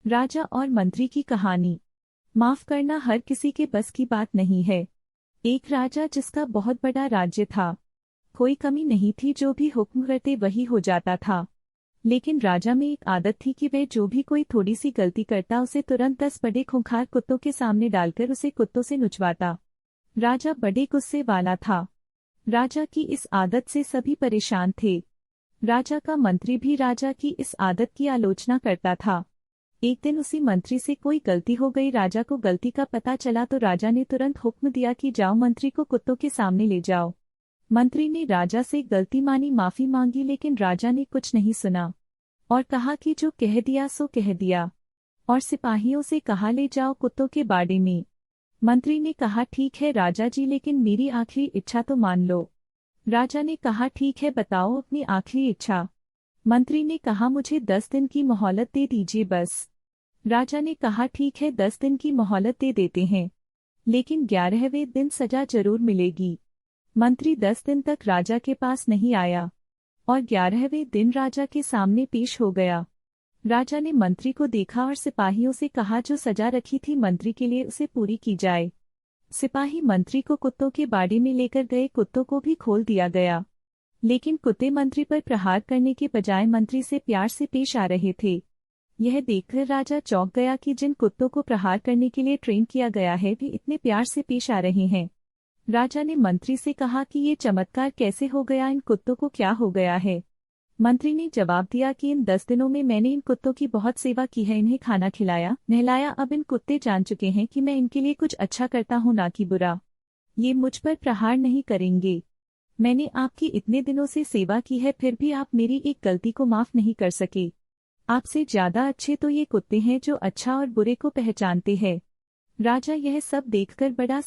राजा और मंत्री की कहानी। माफ करना हर किसी के बस की बात नहीं है। एक राजा जिसका बहुत बड़ा राज्य था। कोई कमी नहीं थी, जो भी हुक्म करते वही हो जाता था। लेकिन राजा में एक आदत थी कि वह जो भी कोई थोड़ी सी गलती करता उसे तुरंत 10 बड़े खूंखार कुत्तों के सामने डालकर उसे कुत्तों से नुचवाता। राजा बड़े गुस्से वाला था। राजा की इस आदत से सभी परेशान थे। राजा का मंत्री भी राजा की इस आदत की आलोचना करता था। एक दिन उसी मंत्री से कोई गलती हो गई। राजा को गलती का पता चला तो राजा ने तुरंत हुक्म दिया कि जाओ, मंत्री को कुत्तों के सामने ले जाओ। मंत्री ने राजा से गलती मानी, माफी मांगी, लेकिन राजा ने कुछ नहीं सुना और कहा कि जो कह दिया सो कह दिया, और सिपाहियों से कहा ले जाओ कुत्तों के बाड़े में। मंत्री ने कहा ठीक है राजा जी, लेकिन मेरी आखिरी इच्छा तो मान लो। राजा ने कहा ठीक है, बताओ अपनी आखिरी इच्छा। मंत्री ने कहा मुझे 10 दिन की मोहलत दे दीजिए बस। राजा ने कहा ठीक है, 10 दिन की मोहलत दे देते हैं, लेकिन 11वें दिन सजा जरूर मिलेगी। मंत्री 10 दिन तक राजा के पास नहीं आया और 11वें दिन राजा के सामने पेश हो गया। राजा ने मंत्री को देखा और सिपाहियों से कहा जो सजा रखी थी मंत्री के लिए उसे पूरी की जाए। सिपाही मंत्री को कुत्तों के बाड़े में लेकर गए। कुत्तों को भी खोल दिया गया, लेकिन कुत्ते मंत्री पर प्रहार करने के बजाय मंत्री से प्यार से पेश आ रहे थे। यह देखकर राजा चौंक गया कि जिन कुत्तों को प्रहार करने के लिए ट्रेन किया गया है वे इतने प्यार से पेश आ रहे हैं। राजा ने मंत्री से कहा कि ये चमत्कार कैसे हो गया, इन कुत्तों को क्या हो गया है। मंत्री ने जवाब दिया कि इन 10 दिनों में मैंने इन कुत्तों की बहुत सेवा की है, इन्हें खाना खिलाया, नहलाया। अब इन कुत्ते जान चुके हैं कि मैं इनके लिए कुछ अच्छा करता हूँ, ना कि बुरा। ये मुझ पर प्रहार नहीं करेंगे। मैंने आपकी इतने दिनों से सेवा की है, फिर भी आप मेरी एक गलती को माफ नहीं कर सके। आपसे ज्यादा अच्छे तो ये कुत्ते हैं जो अच्छा और बुरे को पहचानते हैं। राजा यह सब देखकर बड़ा